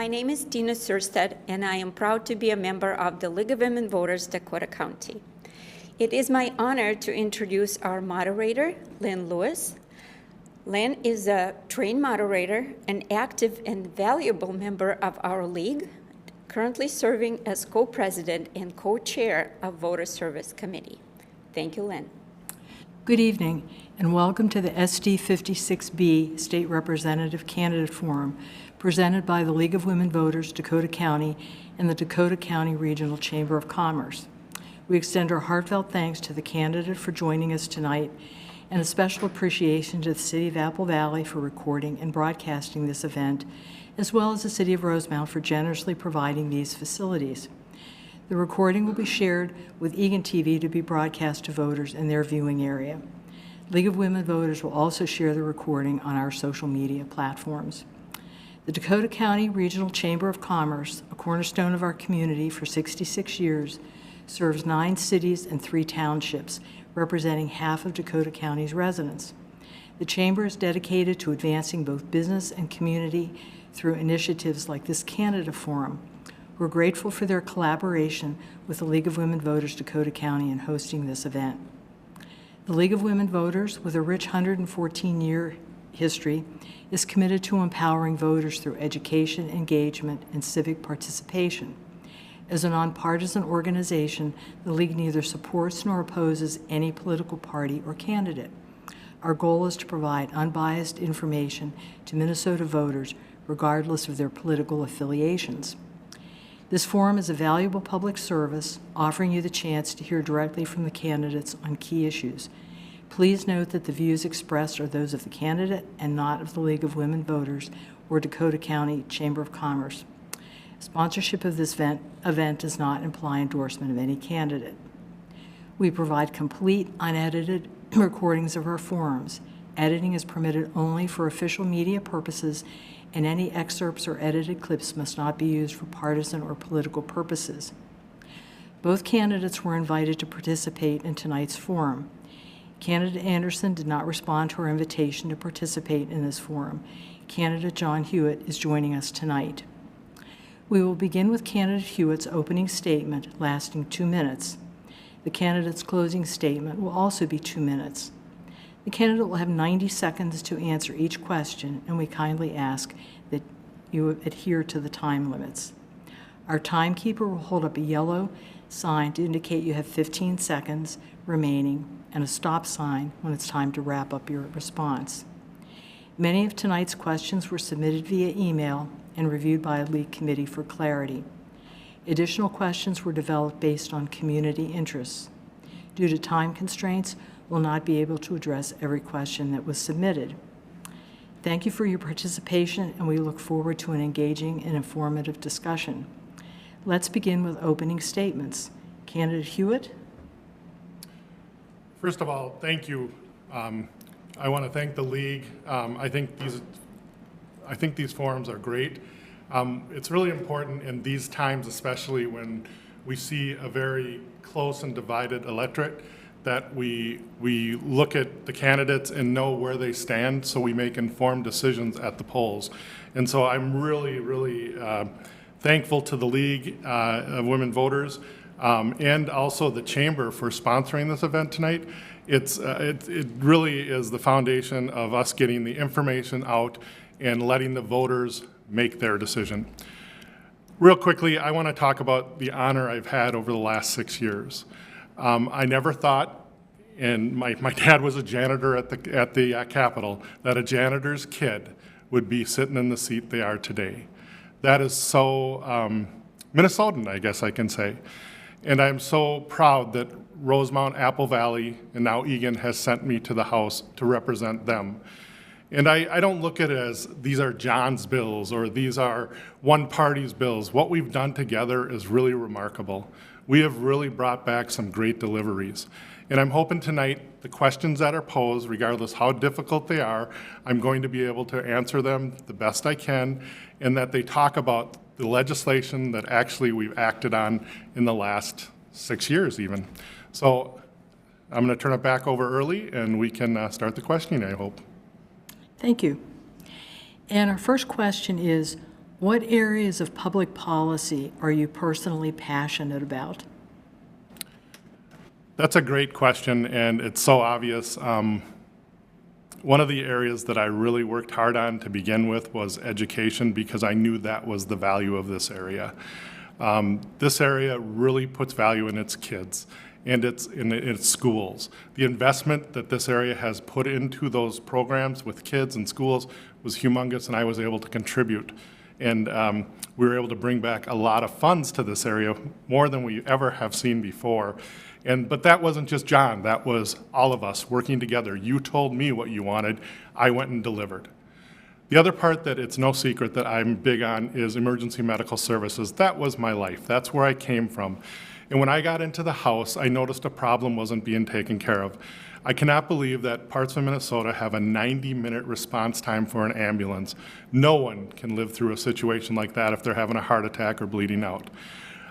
My name is Dina Surstead, and I am proud to be a member of the League of Women Voters, Dakota County. It is my honor to introduce our moderator, Lynn Lewis. Lynn is a trained moderator, an active and valuable member of our league, currently serving as co-president and co-chair of Voter Service Committee. Thank you, Lynn. Good evening, and welcome to the SD 56B State Representative Candidate Forum, presented by the League of Women Voters, Dakota County, and the Dakota County Regional Chamber of Commerce. We extend our heartfelt thanks to the candidate for joining us tonight, and a special appreciation to the City of Apple Valley for recording and broadcasting this event, as well as the City of Rosemount for generously providing these facilities. The recording will be shared with Egan TV to be broadcast to voters in their viewing area. League of Women Voters will also share the recording on our social media platforms. The Dakota County Regional Chamber of Commerce, a cornerstone of our community for 66 years, serves 9 cities and 3 townships, representing half of Dakota County's residents. The Chamber is dedicated to advancing both business and community through initiatives like this Candidate Forum. We're grateful for their collaboration with the League of Women Voters Dakota County in hosting this event. The League of Women Voters, with a rich 114-year history, is committed to empowering voters through education, engagement, and civic participation. As a nonpartisan organization, the League neither supports nor opposes any political party or candidate. Our goal is to provide unbiased information to Minnesota voters, regardless of their political affiliations. This forum is a valuable public service, offering you the chance to hear directly from the candidates on key issues. Please note that the views expressed are those of the candidate and not of the League of Women Voters or Dakota County Chamber of Commerce. Sponsorship of this event does not imply endorsement of any candidate. We provide complete, unedited recordings of our forums. Editing is permitted only for official media purposes, and any excerpts or edited clips must not be used for partisan or political purposes. Both candidates were invited to participate in tonight's forum. Candidate Anderson did not respond to our invitation to participate in this forum. Candidate John Hewitt is joining us tonight. We will begin with candidate Hewitt's opening statement lasting 2 minutes. The candidate's closing statement will also be 2 minutes. The candidate will have 90 seconds to answer each question, and we kindly ask that you adhere to the time limits. Our timekeeper will hold up a yellow sign to indicate you have 15 seconds remaining and a stop sign when it's time to wrap up your response. Many of tonight's questions were submitted via email and reviewed by a league committee for clarity. Additional questions were developed based on community interests. Due to time constraints, we'll not be able to address every question that was submitted. Thank you for your participation, and we look forward to an engaging and informative discussion. Let's begin with opening statements. Candidate Hewitt. First of all, thank you. I want to thank the league. I think these forums are great. It's really important in these times, especially when we see a very close and divided electorate, that we look at the candidates and know where they stand so we make informed decisions at the polls. And so I'm really thankful to the League of Women Voters and also the Chamber for sponsoring this event tonight. It really is the foundation of us getting the information out and letting the voters make their decision. Real quickly, I want to talk about the honor I've had over the last 6 years. I never thought, and my dad was a janitor at the Capitol, that a janitor's kid would be sitting in the seat they are today. That is so Minnesotan, I guess I can say. And I'm so proud that Rosemount, Apple Valley, and now Egan has sent me to the House to represent them. And I don't look at it as these are John's bills or these are one party's bills. What we've done together is really remarkable. We have really brought back some great deliveries. And I'm hoping tonight the questions that are posed, regardless how difficult they are, I'm going to be able to answer them the best I can, and that they talk about the legislation that actually we've acted on in the last 6 years even. So I'm going to turn it back over early, and we can start the questioning, I hope. Thank you. And our first question is, What areas of public policy are you personally passionate about? That's a great question, and it's so obvious. One of the areas that I really worked hard on to begin with was education, because I knew that was the value of this area. This area really puts value in its kids and in its schools. The investment that this area has put into those programs with kids and schools was humongous, and I was able to contribute. And we were able to bring back a lot of funds to this area, more than we ever have seen before. But that wasn't just John, that was all of us working together. You told me what you wanted, I went and delivered. The other part that it's no secret that I'm big on is emergency medical services. That was my life, that's where I came from. And when I got into the House, I noticed a problem wasn't being taken care of. I cannot believe that parts of Minnesota have a 90-minute response time for an ambulance. No one can live through a situation like that if they're having a heart attack or bleeding out.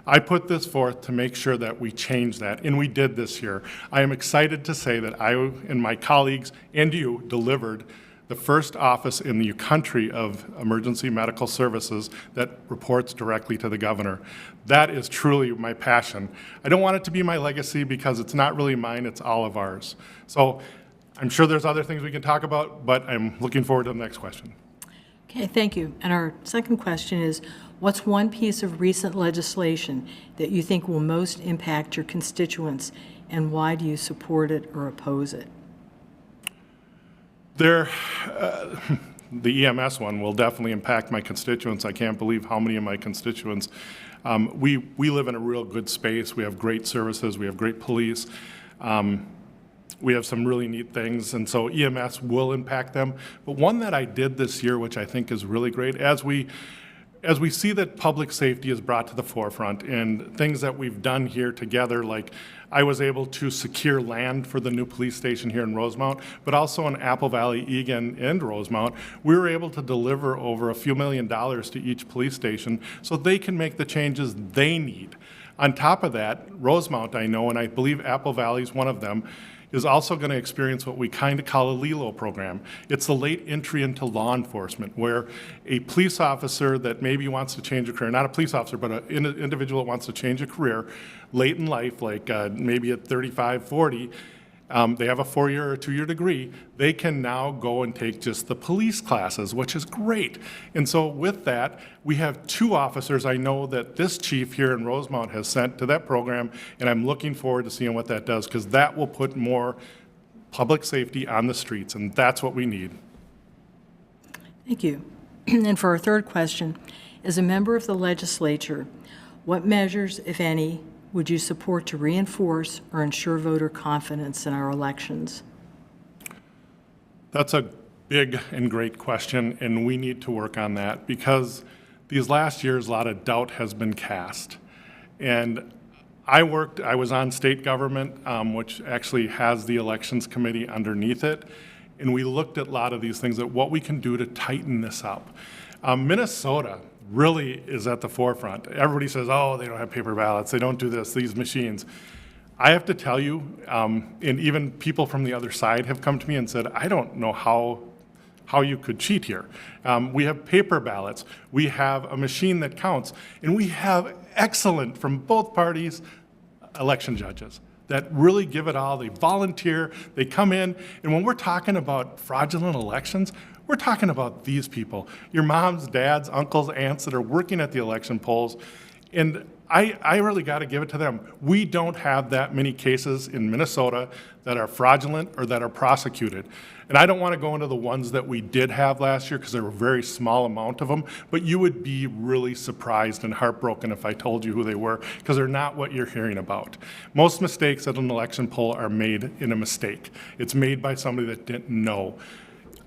I put this forth to make sure that we change that, and we did this year. I am excited to say that I and my colleagues and you delivered the first office in the country of emergency medical services that reports directly to the governor. That is truly my passion. I don't want it to be my legacy because it's not really mine, it's all of ours. So I'm sure there's other things we can talk about, but I'm looking forward to the next question. Okay, thank you. And our second question is, what's one piece of recent legislation that you think will most impact your constituents, and why do you support it or oppose it? The EMS one will definitely impact my constituents. I can't believe how many of my constituents. We live in a real good space. We have great services. We have great police. We have some really neat things, and so EMS will impact them. But one that I did this year, which I think is really great, as we see that public safety is brought to the forefront and things that we've done here together, like I was able to secure land for the new police station here in Rosemount, but also in Apple Valley, Eagan, and Rosemount, we were able to deliver over a few $1 million to each police station so they can make the changes they need. On top of that, Rosemount, I know, and I believe Apple Valley is one of them, is also going to experience what we kind of call a LELO program. It's the late entry into law enforcement, where a police officer that maybe wants to change a career, not a police officer, but an individual that wants to change a career late in life, like maybe at 35, 40, they have a 4-year or 2-year degree, they can now go and take just the police classes, which is great. And so with that, we have 2 officers I know that this chief here in Rosemount has sent to that program, and I'm looking forward to seeing what that does, because that will put more public safety on the streets, and that's what we need. Thank you. And for our third question, as a member of the legislature, what measures, if any, would you support to reinforce or ensure voter confidence in our elections? That's a big and great question, and we need to work on that, because these last years, a lot of doubt has been cast. And I was on state government, which actually has the elections committee underneath it, and we looked at a lot of these things, at what we can do to tighten this up. Minnesota really is at the forefront. Everybody says, oh, they don't have paper ballots, they don't do this, these machines. I have to tell you, and even people from the other side have come to me and said, I don't know how you could cheat here. We have paper ballots, we have a machine that counts, and we have excellent, from both parties, election judges that really give it all. They volunteer, they come in, and when we're talking about fraudulent elections, we're talking about these people, your moms, dads, uncles, aunts that are working at the election polls. And I really got to give it to them. We don't have that many cases in Minnesota that are fraudulent or that are prosecuted. And I don't want to go into the ones that we did have last year, because there were a very small amount of them, but you would be really surprised and heartbroken if I told you who they were, because they're not what you're hearing about. Most mistakes at an election poll are made in a mistake. It's made by somebody that didn't know.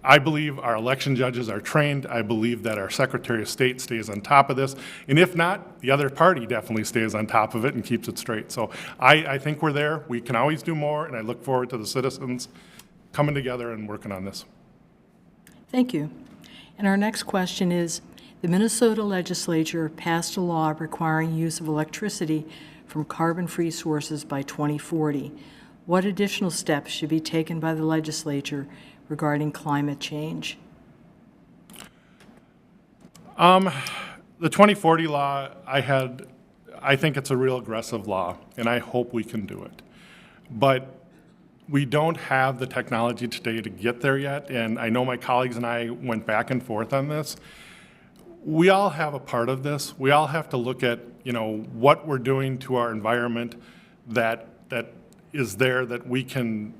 I believe our election judges are trained. I believe that our Secretary of State stays on top of this. And if not, the other party definitely stays on top of it and keeps it straight. So I think we're there. We can always do more, and I look forward to the citizens coming together and working on this. Thank you. And our next question is, the Minnesota legislature passed a law requiring use of electricity from carbon-free sources by 2040. What additional steps should be taken by the legislature regarding climate change? The 2040 law, I think it's a real aggressive law, and I hope we can do it. But we don't have the technology today to get there yet, and I know my colleagues and I went back and forth on this. We all have a part of this. We all have to look at, what we're doing to our environment that is there that we can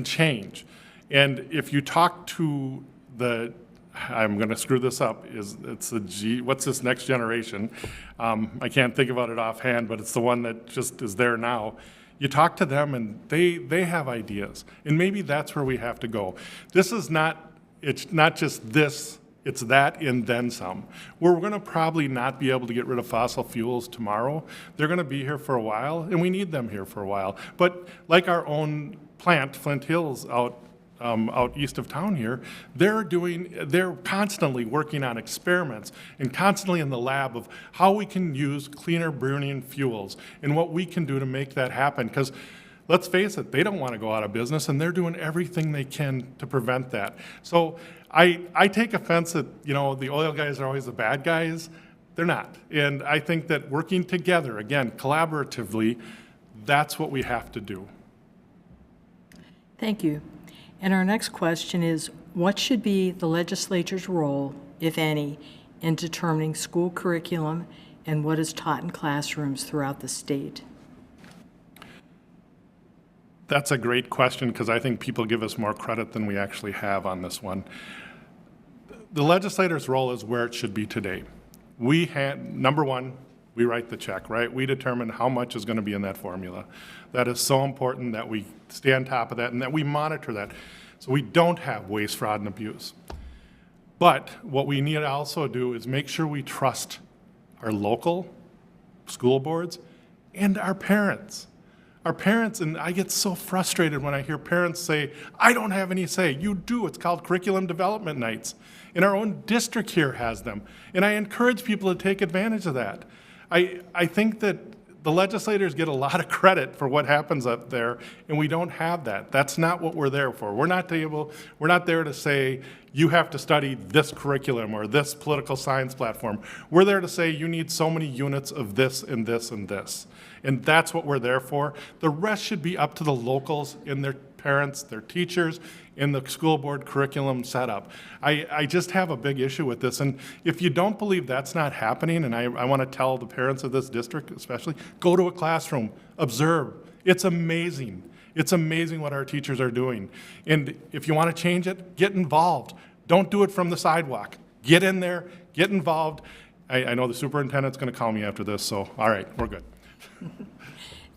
change. And if you talk to I'm going to screw this up, what's this next generation? I can't think about it offhand, but it's the one that just is there now. You talk to them and they have ideas, and maybe that's where we have to go. It's not just this, it's that and then some. We're going to probably not be able to get rid of fossil fuels tomorrow. They're going to be here for a while, and we need them here for a while. But like our own plant, Flint Hills, out east of town here, they're constantly working on experiments and constantly in the lab of how we can use cleaner burning fuels and what we can do to make that happen. Because let's face it, they don't want to go out of business, and they're doing everything they can to prevent that. So I take offense that, the oil guys are always the bad guys. They're not. And I think that working together, again, collaboratively, that's what we have to do. Thank you. And our next question is, what should be the legislature's role, if any, in determining school curriculum and what is taught in classrooms throughout the state? That's a great question, because I think people give us more credit than we actually have on this one. The legislator's role is where it should be today. Number one, we write the check, right? We determine how much is going to be in that formula. That is so important that we stay on top of that and that we monitor that so we don't have waste, fraud, and abuse. But what we need to also do is make sure we trust our local school boards and our parents. Our parents, and I get so frustrated when I hear parents say, I don't have any say. You do. It's called curriculum development nights. And our own district here has them. And I encourage people to take advantage of that. I think that the legislators get a lot of credit for what happens up there, and we don't have that. That's not what we're there for. We're not there to say, you have to study this curriculum or this political science platform. We're there to say, you need so many units of this and this and this. And that's what we're there for. The rest should be up to the locals and their parents, their teachers, and the school board curriculum setup. I just have a big issue with this. And if you don't believe that's not happening, and I want to tell the parents of this district especially, go to a classroom, observe. It's amazing. It's amazing what our teachers are doing. And if you want to change it, get involved. Don't do it from the sidewalk. Get in there, get involved. I know the superintendent's going to call me after this, so all right, we're good.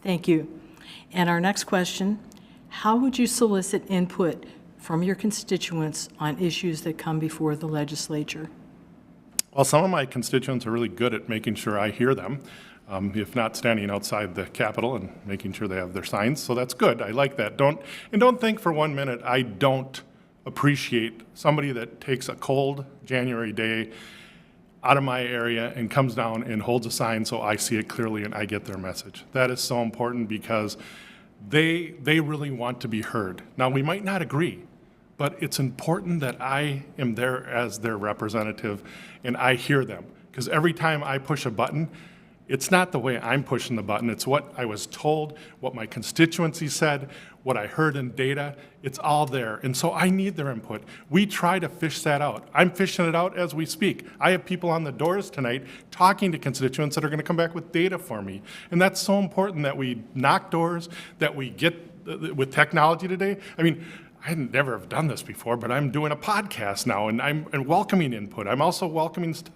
Thank you. And our next question, how would you solicit input from your constituents on issues that come before the legislature? Well, some of my constituents are really good at making sure I hear them, if not standing outside the Capitol and making sure they have their signs, so that's good. I like that. Don't think for 1 minute I don't appreciate somebody that takes a cold January day out of my area and comes down and holds a sign so I see it clearly and I get their message. That is so important because they really want to be heard. Now, we might not agree, but it's important that I am there as their representative and I hear them. Because every time I push a button, it's not the way I'm pushing the button, it's what I was told, what my constituency said, what I heard in data, it's all there. And so I need their input. We try to fish that out. I'm fishing it out as we speak. I have people on the doors tonight talking to constituents that are going to come back with data for me. And that's so important that we knock doors, that we get with technology today. I mean, I never have done this before, but I'm doing a podcast now, and I'm welcoming input. I'm also welcoming stuff.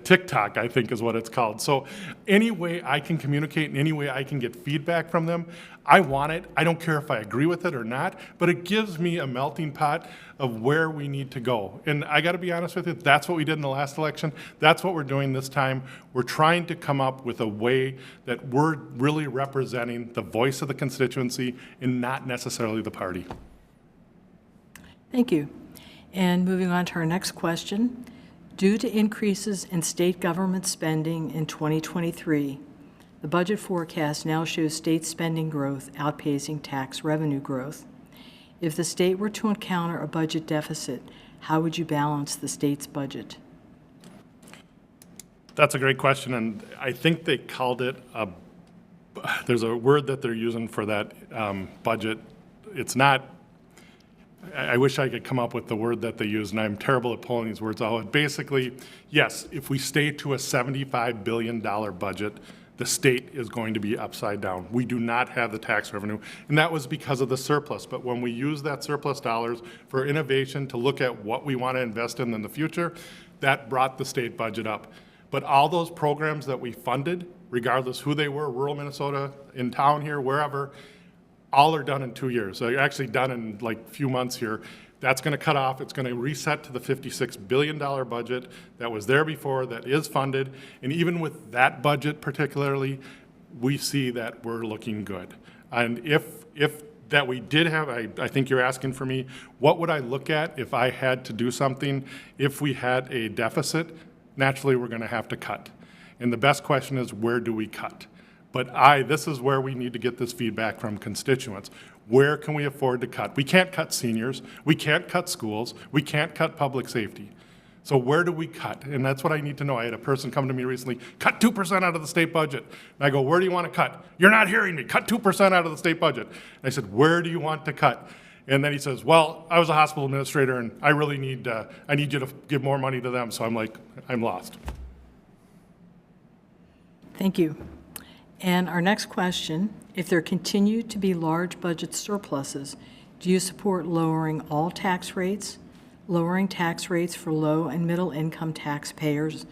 TikTok, I think, is what it's called. So any way I can communicate and any way I can get feedback from them, I want it. I don't care if I agree with it or not, but it gives me a melting pot of where we need to go. And I got to be honest with you, that's what we did in the last election. That's what we're doing this time. We're trying to come up with a way that we're really representing the voice of the constituency and not necessarily the party. Thank you. And moving on to our next question. Due to increases in state government spending in 2023, the budget forecast now shows state spending growth outpacing tax revenue growth. If the state were to encounter a budget deficit, how would you balance the state's budget? That's a great question, and I think they called it there's a word that they're using for that budget. It's not, I wish I could come up with the word that they use, and I'm terrible at pulling these words out. Basically, yes, if we stay to a $75 billion budget, the state is going to be upside down. We do not have the tax revenue, and that was because of the surplus. But when we use that surplus dollars for innovation to look at what we want to invest in the future, that brought the state budget up. But all those programs that we funded, regardless who they were, rural Minnesota, in town here, wherever, all are done in 2 years. So they're actually done in like a few months here. That's going to cut off. It's going to reset to the $56 billion budget that was there before, that is funded. And even with that budget particularly, we see that we're looking good. And if that we did have, I think you're asking for me, what would I look at if I had to do something? If we had a deficit, naturally we're going to have to cut. And the best question is, where do we cut? But this is where we need to get this feedback from constituents. Where can we afford to cut? We can't cut seniors. We can't cut schools. We can't cut public safety. So where do we cut? And that's what I need to know. I had a person come to me recently, cut 2% out of the state budget. And I go, where do you want to cut? You're not hearing me. Cut 2% out of the state budget. And I said, where do you want to cut? And then he says, well, I was a hospital administrator, and I really need you to give more money to them. So I'm like, I'm lost. Thank you. And our next question, if there continue to be large budget surpluses, do you support lowering all tax rates, lowering tax rates for low and middle income taxpayers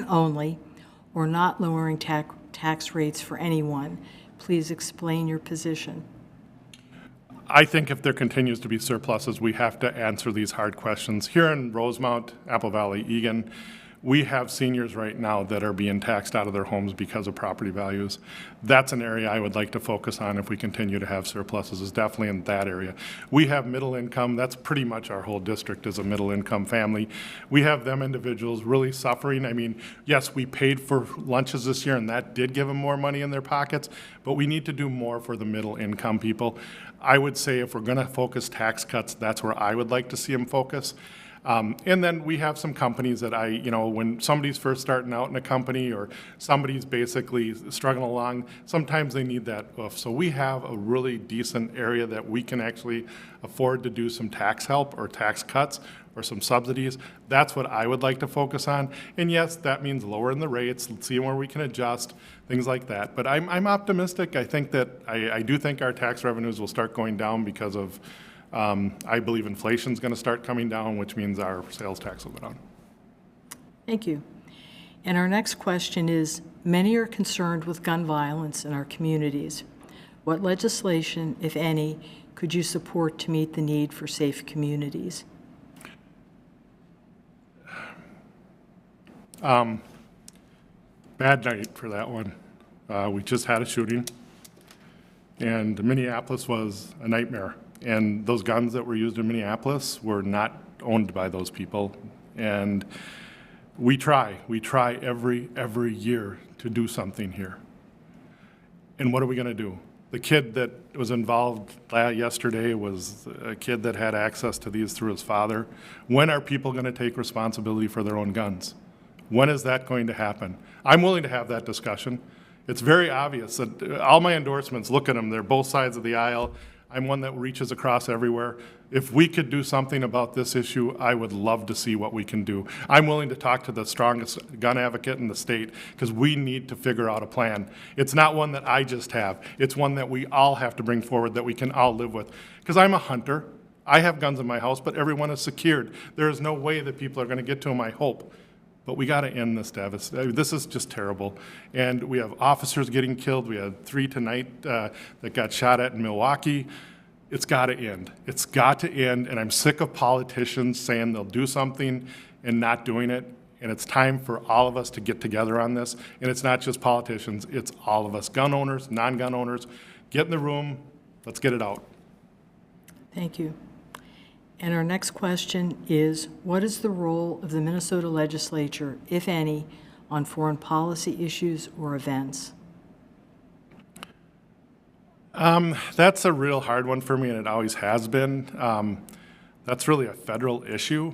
only, or not lowering tax rates for anyone? Please explain your position. I think if there continues to be surpluses, we have to answer these hard questions. Here in Rosemount, Apple Valley, Egan, we have seniors right now that are being taxed out of their homes because of property values. That's an area I would like to focus on if we continue to have surpluses, is definitely in that area. We have middle income. That's pretty much our whole district is a middle income family. We have them individuals really suffering. I mean, yes, we paid for lunches this year, and that did give them more money in their pockets, but we need to do more for the middle income people. I would say if we're going to focus tax cuts, that's where I would like to see them focus. And then we have some companies that when somebody's first starting out in a company or somebody's basically struggling along, sometimes they need that oof. So we have a really decent area that we can actually afford to do some tax help or tax cuts or some subsidies. That's what I would like to focus on. And yes, that means lowering the rates, seeing where we can adjust, things like that. But I'm optimistic. I think that I do think our tax revenues will start going down because of I believe inflation's going to start coming down, which means our sales tax will go down. Thank you. And our next question is, many are concerned with gun violence in our communities. What legislation, if any, could you support to meet the need for safe communities? Bad night for that one. We just had a shooting, and Minneapolis was a nightmare. And those guns that were used in Minneapolis were not owned by those people. And we try every year to do something here. And what are we going to do? The kid that was involved yesterday was a kid that had access to these through his father. When are people going to take responsibility for their own guns? When is that going to happen? I'm willing to have that discussion. It's very obvious that all my endorsements, look at them, they're both sides of the aisle. I'm one that reaches across everywhere. If we could do something about this issue, I would love to see what we can do. I'm willing to talk to the strongest gun advocate in the state because we need to figure out a plan. It's not one that I just have. It's one that we all have to bring forward that we can all live with. Because I'm a hunter. I have guns in my house, but everyone is secured. There is no way that people are going to get to them, I hope. But we got to end this, this is just terrible. And we have officers getting killed. We had 3 tonight that got shot at in Milwaukee. It's got to end. It's got to end. And I'm sick of politicians saying they'll do something and not doing it. And it's time for all of us to get together on this. And it's not just politicians. It's all of us, gun owners, non-gun owners. Get in the room. Let's get it out. Thank you. And our next question is, what is the role of the Minnesota legislature, if any, on foreign policy issues or events? That's a real hard one for me, and it always has been. That's really a federal issue.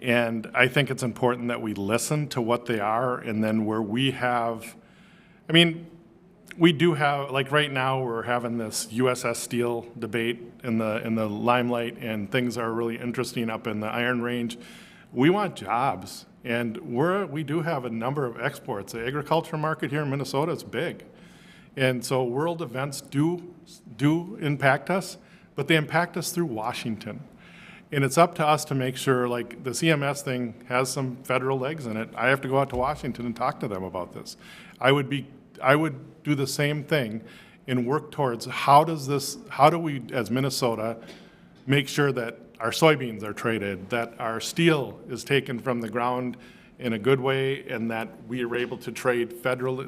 And I think it's important that we listen to what they are, and then where we have, I mean, we do have, like right now, we're having this USS Steel debate in the limelight, and things are really interesting up in the Iron Range. We want jobs, and we do have a number of exports. The agriculture market here in Minnesota is big. And so world events do impact us, but they impact us through Washington. And it's up to us to make sure, like the CMS thing has some federal legs in it. I have to go out to Washington and talk to them about this. I would do the same thing and work towards how do we as Minnesota make sure that our soybeans are traded, that our steel is taken from the ground in a good way, and that we are able to trade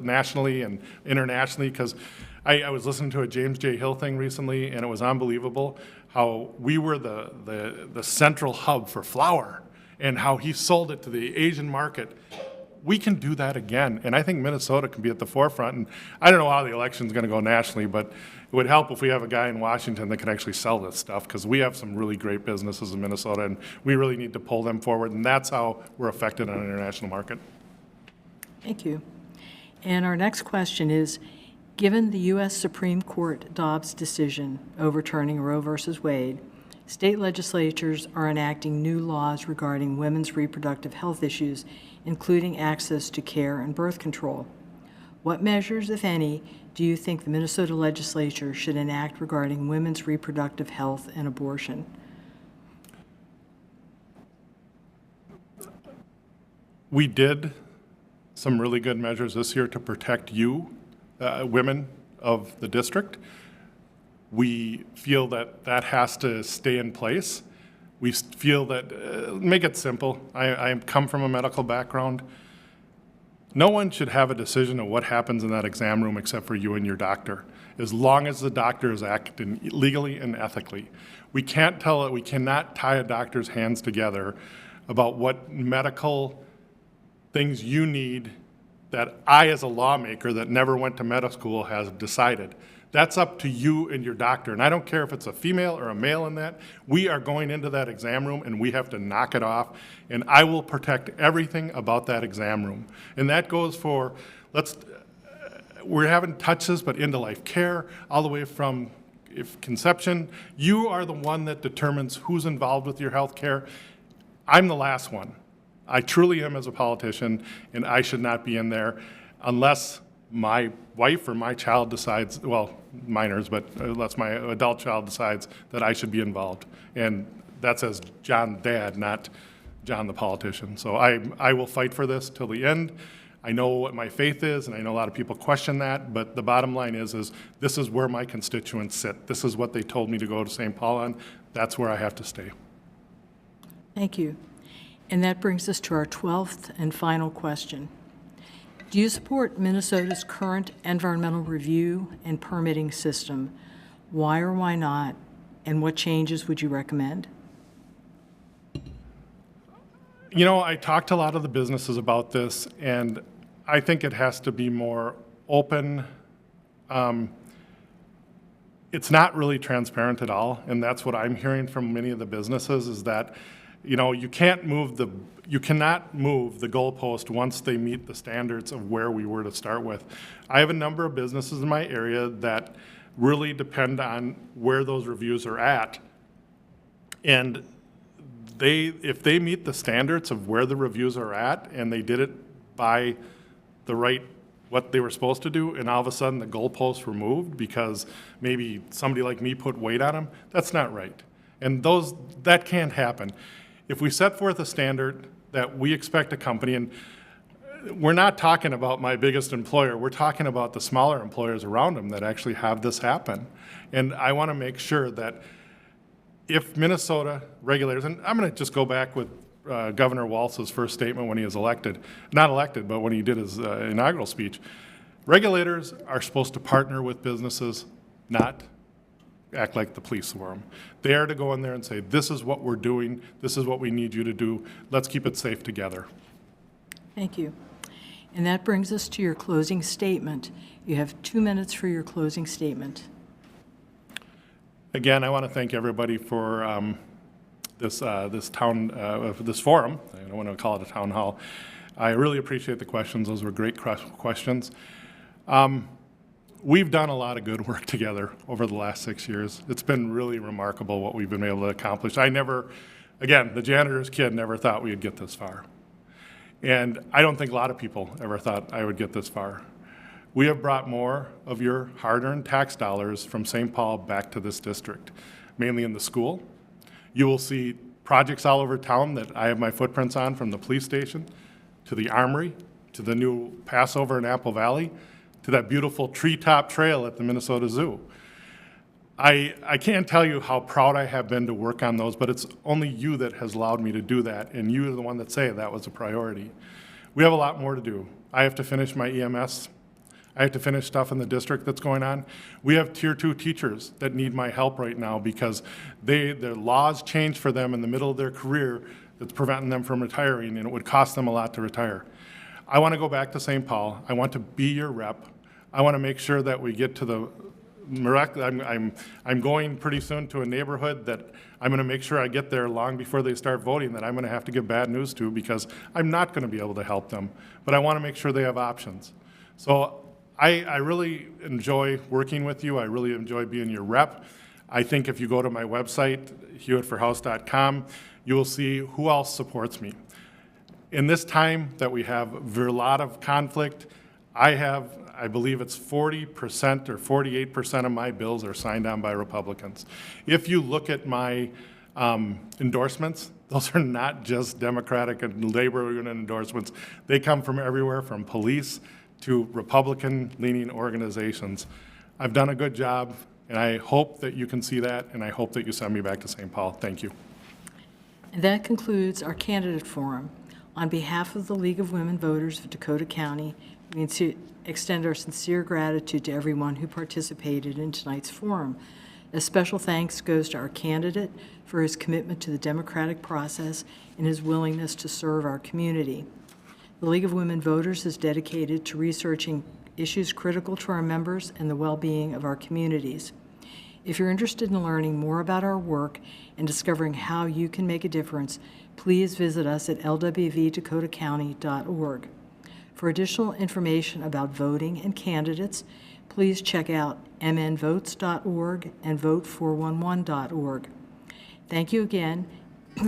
nationally and internationally. Because I was listening to a James J. Hill thing recently, and it was unbelievable how we were the central hub for flour, and how he sold it to the Asian market. We can do that again, and I think Minnesota can be at the forefront. And I don't know how the election's going to go nationally, but it would help if we have a guy in Washington that can actually sell this stuff, because we have some really great businesses in Minnesota, and we really need to pull them forward, and that's how we're affected on an international market. Thank you. And our next question is, given the U.S. Supreme Court Dobbs decision overturning Roe v. Wade, state legislatures are enacting new laws regarding women's reproductive health issues, including access to care and birth control. What measures, if any, do you think the Minnesota legislature should enact regarding women's reproductive health and abortion? We did some really good measures this year to protect you, women of the district. We feel that that has to stay in place. We feel that, make it simple, I come from a medical background. No one should have a decision of what happens in that exam room except for you and your doctor, as long as the doctor is acting legally and ethically. We cannot tie a doctor's hands together about what medical things you need that I, as a lawmaker that never went to medical school, has decided. That's up to you and your doctor. And I don't care if it's a female or a male in that. We are going into that exam room and we have to knock it off. And I will protect everything about that exam room. And that goes for, we're having touches, but into life care, all the way from conception. You are the one that determines who's involved with your health care. I'm the last one. I truly am as a politician, and I should not be in there unless my wife or my child decides, well, minors, but unless my adult child decides that I should be involved. And that says John Dad, not John the politician. So I will fight for this till the end. I know what my faith is, and I know a lot of people question that, but the bottom line is this is where my constituents sit. This is what they told me to go to St. Paul on. That's where I have to stay. Thank you. And that brings us to our 12th and final question. Do you support Minnesota's current environmental review and permitting system? Why or why not? And what changes would you recommend? You know, I talked to a lot of the businesses about this, and I think it has to be more open. It's not really transparent at all, and that's what I'm hearing from many of the businesses, is that, you know, you cannot move the goalpost once they meet the standards of where we were to start with. I have a number of businesses in my area that really depend on where those reviews are at. And if they meet the standards of where the reviews are at, and they did it by what they were supposed to do, and all of a sudden the goalposts were moved because maybe somebody like me put weight on them, that's not right. And that can't happen. If we set forth a standard that we expect a company, and we're not talking about my biggest employer, we're talking about the smaller employers around them that actually have this happen. And I want to make sure that if Minnesota regulators, and I'm going to just go back with Governor Walz's first statement when he was elected, not elected, but when he did his inaugural speech, regulators are supposed to partner with businesses, not act like the police for them. They are to go in there and say, this is what we're doing, this is what we need you to do, let's keep it safe together. Thank you. And that brings us to your closing statement. You have 2 minutes for your closing statement. Again, I want to thank everybody for this forum. I don't want to call it a town hall. I really appreciate the questions. Those were great questions. We've done a lot of good work together over the last 6 years. It's been really remarkable what we've been able to accomplish. Again, the janitor's kid never thought we'd get this far. And I don't think a lot of people ever thought I would get this far. We have brought more of your hard-earned tax dollars from St. Paul back to this district, mainly in the school. You will see projects all over town that I have my footprints on, from the police station to the armory, to the new Passover in Apple Valley, to that beautiful treetop trail at the Minnesota Zoo. I can't tell you how proud I have been to work on those, but it's only you that has allowed me to do that, and you are the one that say that was a priority. We have a lot more to do. I have to finish my EMS. I have to finish stuff in the district that's going on. We have Tier 2 teachers that need my help right now because their laws changed for them in the middle of their career that's preventing them from retiring, and it would cost them a lot to retire. I want to go back to St. Paul. I want to be your rep. I want to make sure that we get to the I'm going pretty soon to a neighborhood that I'm going to make sure I get there long before they start voting, that I'm going to have to give bad news to, because I'm not going to be able to help them. But I want to make sure they have options. So I really enjoy working with you. I really enjoy being your rep. I think if you go to my website, hewittforhouse.com, you will see who else supports me. In this time that we have a lot of conflict, I believe it's 40% or 48% of my bills are signed on by Republicans. If you look at my endorsements, those are not just Democratic and labor union endorsements. They come from everywhere, from police to Republican-leaning organizations. I've done a good job, and I hope that you can see that, and I hope that you send me back to St. Paul. Thank you. And that concludes our candidate forum. On behalf of the League of Women Voters of Dakota County, we extend our sincere gratitude to everyone who participated in tonight's forum. A special thanks goes to our candidate for his commitment to the democratic process and his willingness to serve our community. The League of Women Voters is dedicated to researching issues critical to our members and the well-being of our communities. If you're interested in learning more about our work and discovering how you can make a difference, please visit us at lwvdakotacounty.org. For additional information about voting and candidates, please check out mnvotes.org and vote411.org. Thank you again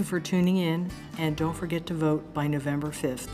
for tuning in, and don't forget to vote by November 5th.